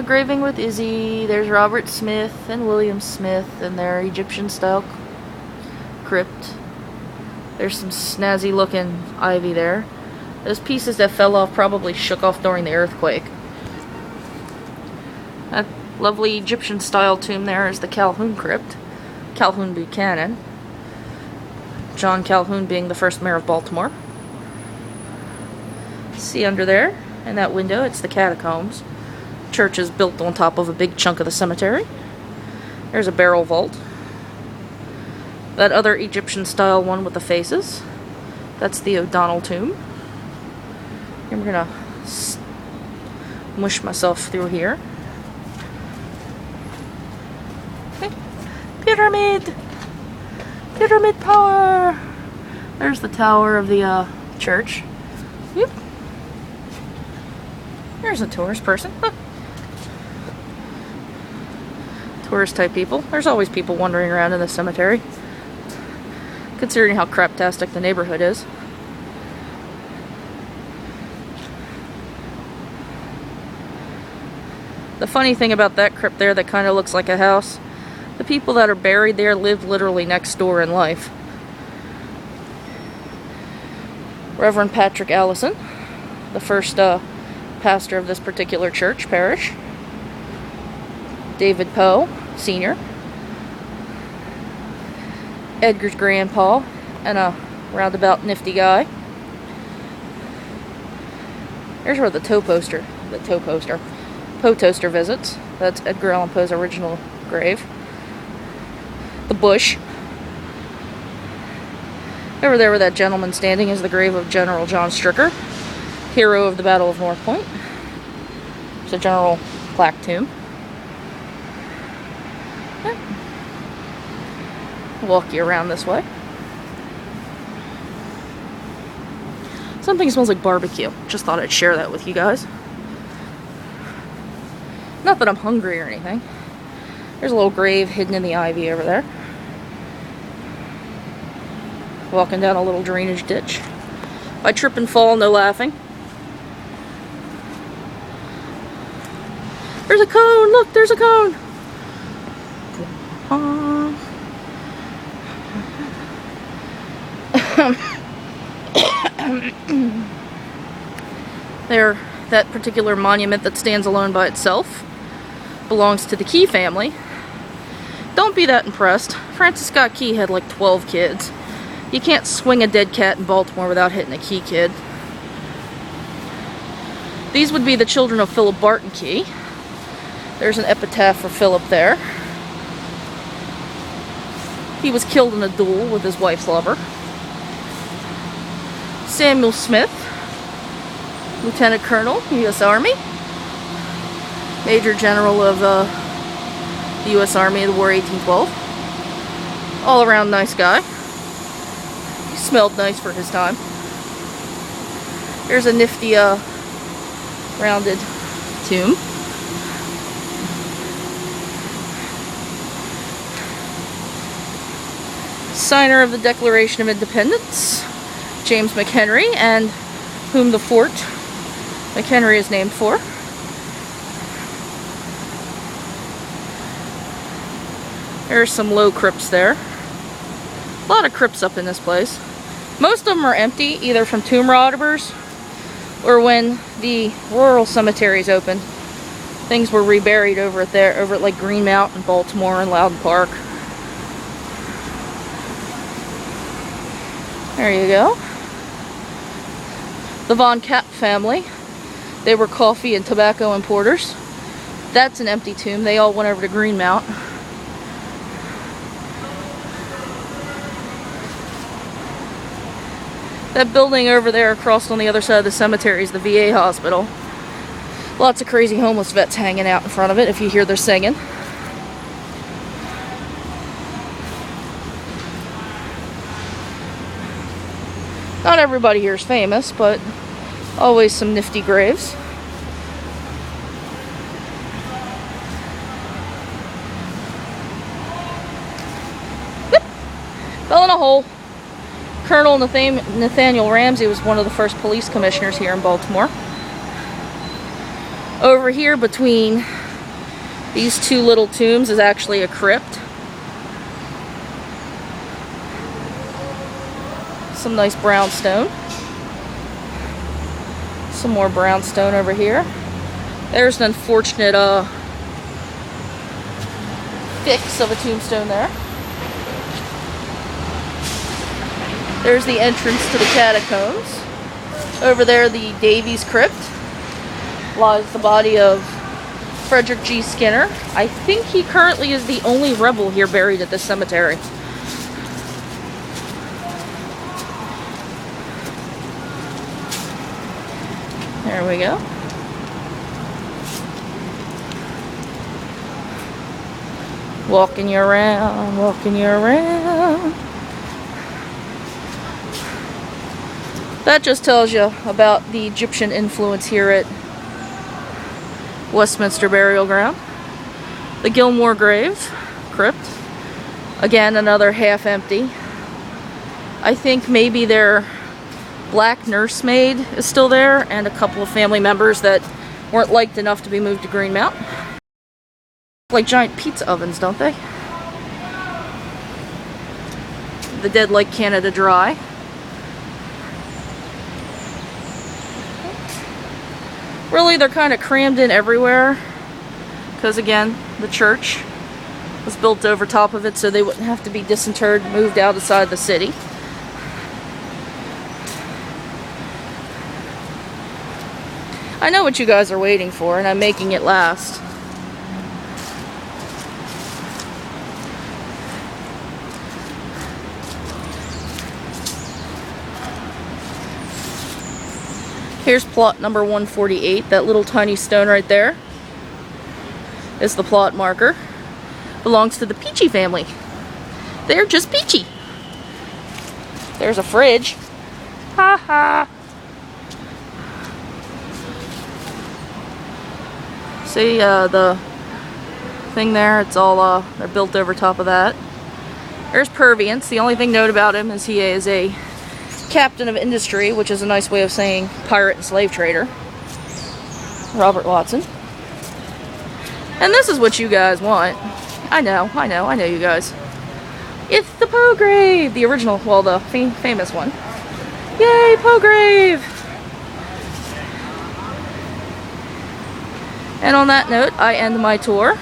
Graving with Izzy. There's Robert Smith and William Smith and their Egyptian-style crypt. There's some snazzy looking ivy there. Those pieces that fell off probably shook off during the earthquake. That lovely Egyptian-style tomb there is the Calhoun crypt. Calhoun Buchanan. John Calhoun being the first mayor of Baltimore. See under there, in that window, it's the catacombs. Church is built on top of a big chunk of the cemetery. There's a barrel vault. That other Egyptian-style one with the faces, that's the O'Donnell tomb. And we're gonna mush myself through here. Okay. Pyramid! Pyramid power! There's the tower of the church. Whoop. There's a tourist person. Huh. Tourist type people. There's always people wandering around in the cemetery, considering how craptastic the neighborhood is. The funny thing about that crypt there that kind of looks like a house, the people that are buried there live literally next door in life. Reverend Patrick Allison, the first pastor of this particular church parish. David Poe, Sr. Edgar's grandpa, and a roundabout nifty guy. Here's where the Poe toaster visits. That's Edgar Allan Poe's original grave. The bush. Over there where that gentleman standing is the grave of General John Stricker, hero of the Battle of North Point. It's a general plaque tomb. Walk you around this way. Something smells like barbecue. Just thought I'd share that with you guys. Not that I'm hungry or anything. There's a little grave hidden in the ivy over there. Walking down a little drainage ditch. If I trip and fall, no laughing. There's a cone! Look, there's a cone! There, that particular monument that stands alone by itself belongs to the Key family. Don't be that impressed. Francis Scott Key had like 12 kids. You can't swing a dead cat in Baltimore without hitting a Key kid. These would be the children of Philip Barton Key. There's an epitaph for Philip there. He was killed in a duel with his wife's lover. Samuel Smith, Lieutenant Colonel, U.S. Army. Major General of the U.S. Army of the War 1812. All around nice guy. He smelled nice for his time. There's a nifty rounded tomb. Signer of the Declaration of Independence, James McHenry, and whom the fort McHenry is named for. There's some low crypts there. A lot of crypts up in this place. Most of them are empty, either from tomb robbers or when the rural cemeteries opened. Things were reburied over at like Greenmount and Baltimore and Loudon Park. There you go. The Von Kapp family. They were coffee and tobacco importers. That's an empty tomb. They all went over to Greenmount. That building over there across on the other side of the cemetery is the VA hospital. Lots of crazy homeless vets hanging out in front of it if you hear their singing. Not everybody here is famous, but always some nifty graves. Whoop! Fell in a hole. Colonel Nathaniel Ramsey was one of the first police commissioners here in Baltimore. Over here between these two little tombs is actually a crypt. Some nice brownstone. Some more brownstone over here. There's an unfortunate fix of a tombstone there. There's the entrance to the catacombs. Over there, the Davies Crypt, lies the body of Frederick G. Skinner. I think he currently is the only rebel here buried at this cemetery. There we go. Walking you around, walking you around. That just tells you about the Egyptian influence here at Westminster Burial Ground. The Gilmore Grave Crypt. Again, another half empty. I think maybe their black nursemaid is still there, and a couple of family members that weren't liked enough to be moved to Greenmount. Like giant pizza ovens, don't they? The dead like Canada Dry. Really, they're kind of crammed in everywhere, because again, the church was built over top of it so they wouldn't have to be disinterred, moved outside the city. I know what you guys are waiting for, and I'm making it last. Here's plot number 148. That little tiny stone right there is the plot marker. Belongs to the Peachy family. They're just peachy. There's a fridge. Ha ha. See the thing there? It's all they're built over top of that. There's Purviance. The only thing note about him is he is a captain of industry, which is a nice way of saying pirate and slave trader. Robert Watson. And this is what you guys want. I know you guys. It's the Poe grave! The original, well, the famous one. Yay, Poe grave! And on that note, I end my tour.